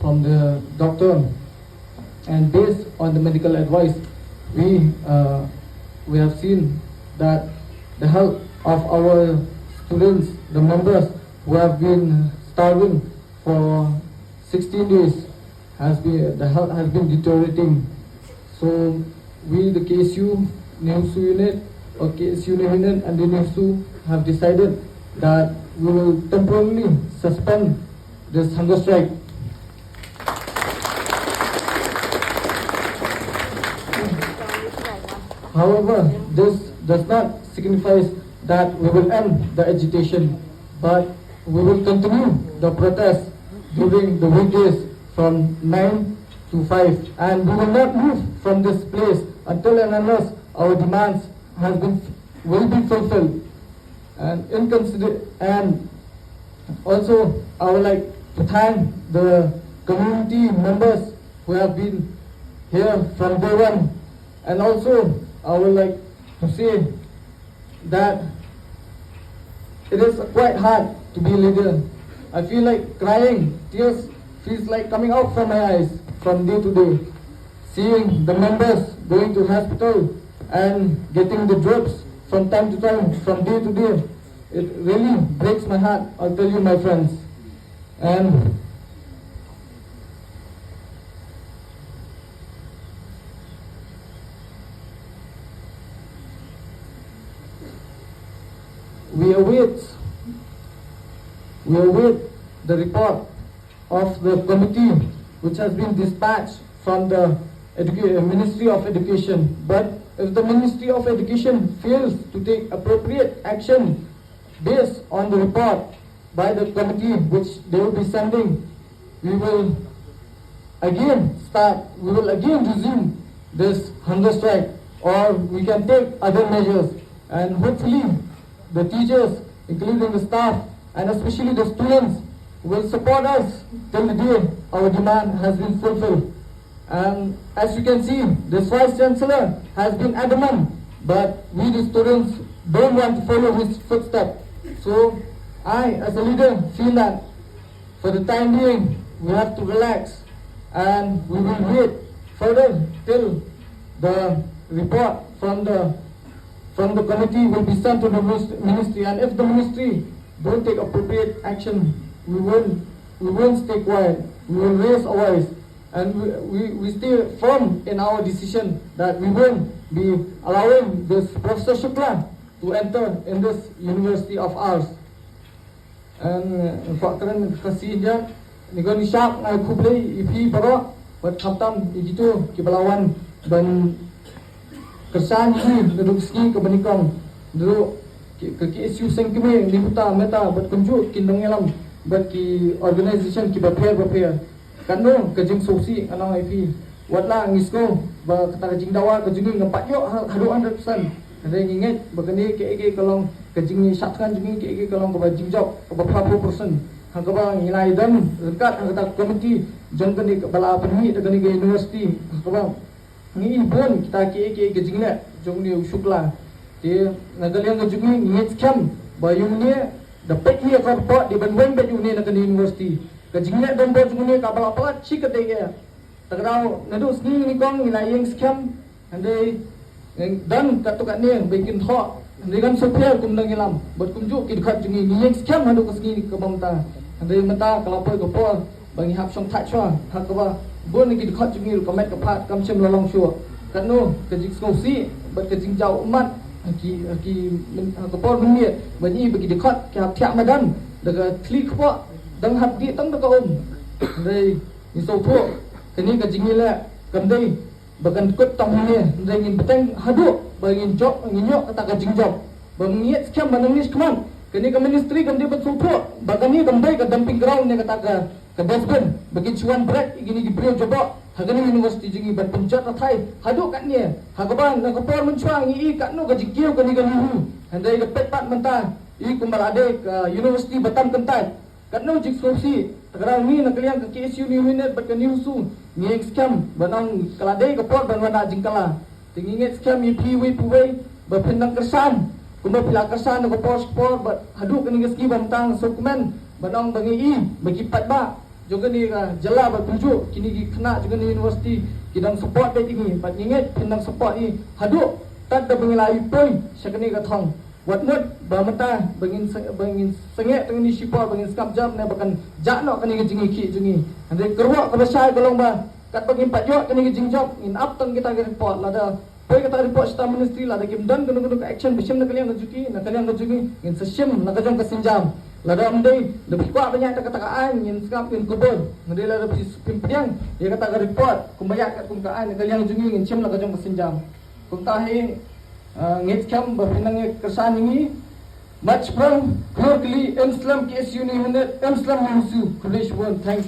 from the doctor, and based on the medical advice, we have seen that the health of our students, the members who have been starving for 16 days, the health has been deteriorating. So we, the KSU NEHUSU unit, or KSU unit and the NEHUSU have decided that we will temporarily suspend this hunger strike. However, this does not signify that we will end the agitation, but we will continue the protest during the weekdays from 9 to 5, and we will not move from this place until and unless our demands will be fulfilled. And also I would like to thank the community members who have been here from day one, and also I would like to say that it is quite hard to be a leader. I feel like crying, tears feels like coming out from my eyes from day to day. Seeing the members going to hospital and getting the drugs from time to time, from day to day, it really breaks my heart, I'll tell you, my friends. And we await the report of the committee which has been dispatched from the Ministry of Education. But if the Ministry of Education fails to take appropriate action based on the report by the committee which they will be sending, we will again resume this hunger strike, or we can take other measures, and hopefully the teachers, including the staff, and especially the students, will support us till the day our demand has been fulfilled. And as you can see, this Vice Chancellor has been adamant, but we the students don't want to follow his footsteps. So I, as a leader, feel that for the time being, we have to relax, and we will wait further till the report from the committee will be sent to the ministry. And if the ministry don't take appropriate action, we won't stay quiet. We will raise our voice, and we stay firm in our decision that we won't be allowing this Professor Shukla to enter in this university of ours. And fakran kasihnya nigon isyak ngai kublai ipi baro buat khatam igitu kibalawan dan kersan ini duduk ski ke benikong duduk ke KSU sengkeme di huta meta buat kunjuk kindong elam buat ki organization ki prepare kanu ke jing sosi anang IP watla ngisko ba kata jing dawa ke jing ngapak yo 100% ada ingat begini ke kalong ke jing shatkan jing ke kalong ke jing job ke 40% hang ke bang nilai dan dekat hang kata komiti jong ke ni bala penhi ke ni university ke bang ni pun kita ke jing le jong ni Shukla dia nagalian ke jing ni scam ba yung ni dapat dia ke pot di benwen be yung ni ke university ke jing le dan bo jong ni ka bala pala chi ke dia tagrau nadu sni ni kong nilai yang scam andai dan katukan ni bikin thok dengan supaya kum nang ilam buat kumjuk ki dekat jengi ni yang scam hadu kesini ke bamta andai mata kelapa ke pol bagi hap song tak chwa hak ba bon ki dekat jengi komet ke phat kam chem lolong shua kanu ke jing skosi buat ke jing Jaw-Ummat ki ke pol dunia bani bagi dekat ke hap tiak madan daga klik po dang hap di tang daga andai ni so tho kini ke jengi la kandai bahkan kut tong ni dengan beteng hadu bangin job nginyok kata ka jingjob bangiet scam banangis keman kini ke ministry kan dia betul bahkan ni kembali ke dumping ground ni kata ke dustbin bagi cuan berat gini di brio job hagani university jingi ban penjat rathai hadu kat ni hagaban nak por mencuang i kat no ke jikiu kini ke lihu handai ke pepat mentah i kumbal ade ke university batam kentai kat no jik sosi tagrang ni nak liang ke KSU ni unit bat ke NEHUSU ni scam banang keladai ke por ban wana jingkala tingingit scam i piwi puwei ba pendang kersan kumba pila kersan ke por bat hadu ke ni ski bantang dokumen banang bangi i bagi patba juga ni jala bertuju kini gi kena juga ni universiti kidang support dai tinggi pat inget pendang support ni haduk tad da bengilai poi syakni ka thong wat mut ba mata bengin sengek tengni sipa bengin skap jam ne bakan jakno kani ke jingi ki jingi ande kerwa ka besai golong ba kat bagi 4 jok kani ke jingshah in up tang kita ke report lada poi kata report sta ministry lada kim dan gunu ka action besim na kalian ngajuki in sesim na kajong kasinjam lada amdai lebih kuat banyak kata-kataan in skap in kubur ngade lada pimpediang dia kata ke report kumbayak kat kumkaan kalian ngajuki in sim na kajong kasinjam kumtahi ngit kam berpinang kesan ini much from clearly Islam KSU ni hendak Islam NEHUSU. Thank you.